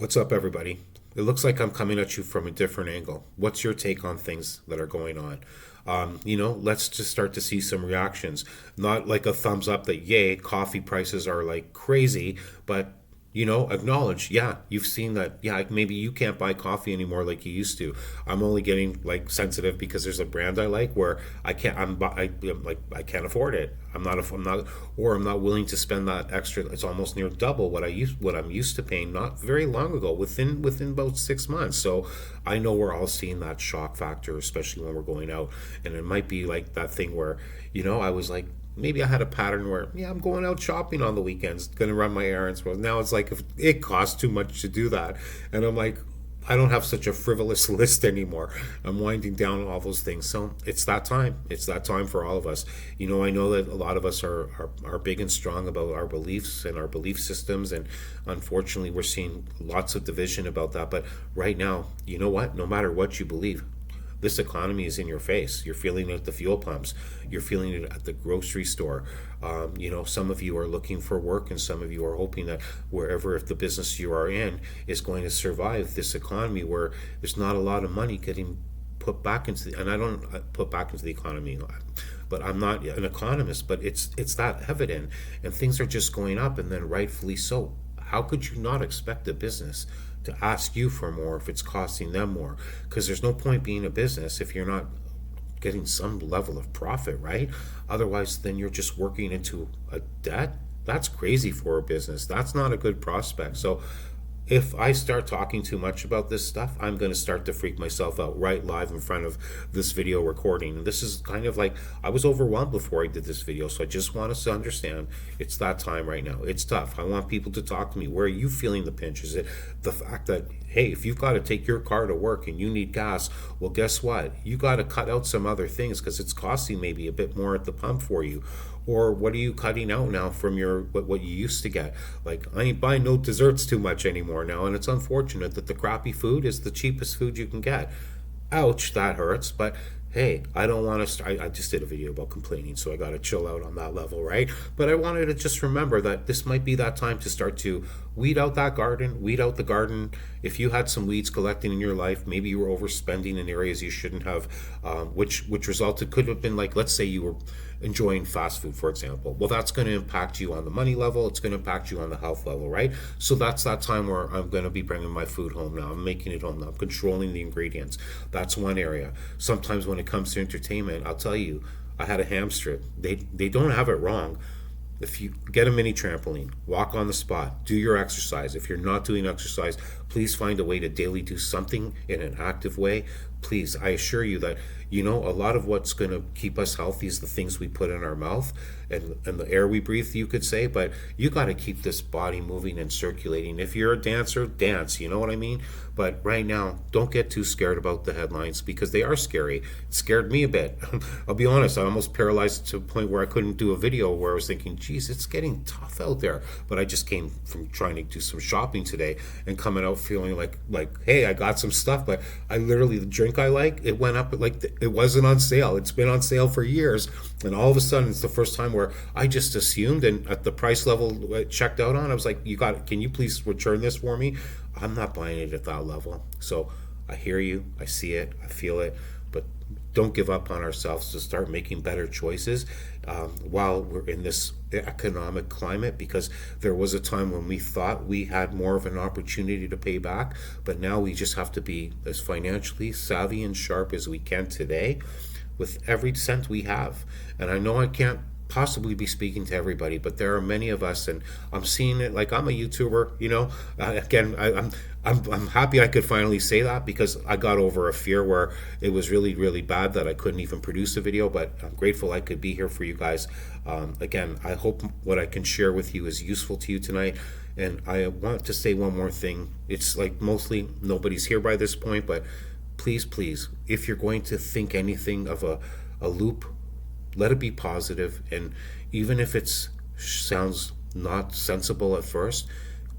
What's up, everybody? It looks like I'm coming at you from a different angle. What's your take on things that are going on? Let's just start to see some reactions. Not like a thumbs up that, yay, coffee prices are like crazy, but acknowledge, yeah, you've seen that, yeah, like maybe you can't buy coffee anymore like you used to. I'm only getting like sensitive because there's a brand I like where I can't, I'm like, I can't afford it. I'm not willing to spend that extra. It's almost near double what I'm used to paying not very long ago, within about 6 months. So I know we're all seeing that shock factor, especially when we're going out. And it might be like that thing where, I was like, maybe I had a pattern where, yeah, I'm going out shopping on the weekends, gonna run my errands. Well, now it's like if it costs too much to do that, and I'm like, I don't have such a frivolous list anymore. I'm winding down all those things. So it's that time. It's that time for all of us. I know that a lot of us are big and strong about our beliefs and our belief systems. And unfortunately, we're seeing lots of division about that. But right now, you know what? No matter what you believe, this economy is in your face. You're feeling it at the fuel pumps. You're feeling it at the grocery store. Some of you are looking for work, and some of you are hoping that wherever, if the business you are in is going to survive this economy where there's not a lot of money getting put back into and I don't put back into the economy, but I'm not an economist, but it's that evident, and things are just going up, and then rightfully so. How could you not expect a business to ask you for more if it's costing them more? Because there's no point being a business if you're not getting some level of profit, right? Otherwise, then you're just working into a debt. That's crazy for a business. That's not a good prospect. So if I start talking too much about this stuff, I'm going to start to freak myself out right live in front of this video recording. And this is kind of like, I was overwhelmed before I did this video. So I just want us to understand it's that time right now. It's tough. I want people to talk to me. Where are you feeling the pinch? Is it the fact that, hey, if you've got to take your car to work and you need gas, well, guess what? You got to cut out some other things because it's costing maybe a bit more at the pump for you. Or what are you cutting out now from your what you used to get? Like, I ain't buying no desserts too much anymore now, and it's unfortunate that the crappy food is the cheapest food you can get. Ouch, that hurts. But hey, I don't want to I just did a video about complaining, so I got to chill out on that level, right? But I wanted to just remember that this might be that time to start to weed out that garden, weed out the garden. If you had some weeds collecting in your life, maybe you were overspending in areas you shouldn't have, which resulted, could have been like, let's say you were enjoying fast food, for example. Well, that's going to impact you on the money level. It's going to impact you on the health level, right? So that's that time where I'm going to be bringing my food home now. I'm making it home now. I'm controlling the ingredients. That's one area. Sometimes when it comes to entertainment, I'll tell you, I had a hamster. They don't have it wrong. If you get a mini trampoline, walk on the spot, do your exercise. If you're not doing exercise, please find a way to daily do something in an active way. Please, I assure you that, a lot of what's going to keep us healthy is the things we put in our mouth and the air we breathe, you could say. But you got to keep this body moving and circulating. If you're a dancer, dance, you know what I mean? But right now, don't get too scared about the headlines because they are scary. It scared me a bit. I'll be honest, I almost paralyzed to a point where I couldn't do a video where I was thinking, geez, it's getting tough out there. But I just came from trying to do some shopping today and coming out feeling like hey, I got some stuff. But I literally, the drink I like, it went up like it wasn't on sale. It's been on sale for years, and all of a sudden it's the first time where I just assumed, and at the price level I checked out on, I was like, can you please return this for me? I'm not buying it at that level. So I hear you, I see it, I feel it, but don't give up on ourselves to start making better choices while we're in this economic climate, because there was a time when we thought we had more of an opportunity to pay back, but now we just have to be as financially savvy and sharp as we can today with every cent we have. And I know I can't possibly be speaking to everybody, but there are many of us, and I'm seeing it. Like, I'm a YouTuber, again, I'm happy I could finally say that, because I got over a fear where it was really, really bad that I couldn't even produce a video. But I'm grateful I could be here for you guys. Again, I hope what I can share with you is useful to you tonight. And I want to say one more thing. It's like mostly nobody's here by this point, but please, if you're going to think anything of a loop, let it be positive. And even if it sounds not sensible at first,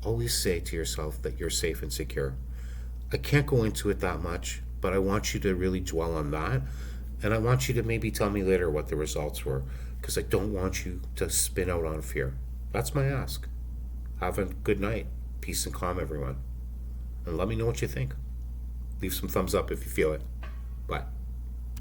always say to yourself that you're safe and secure. I can't go into it that much, but I want you to really dwell on that. And I want you to maybe tell me later what the results were, because I don't want you to spin out on fear. That's my ask. Have a good night. Peace and calm, everyone. and let me know what you think. Leave some thumbs up if you feel it. Bye.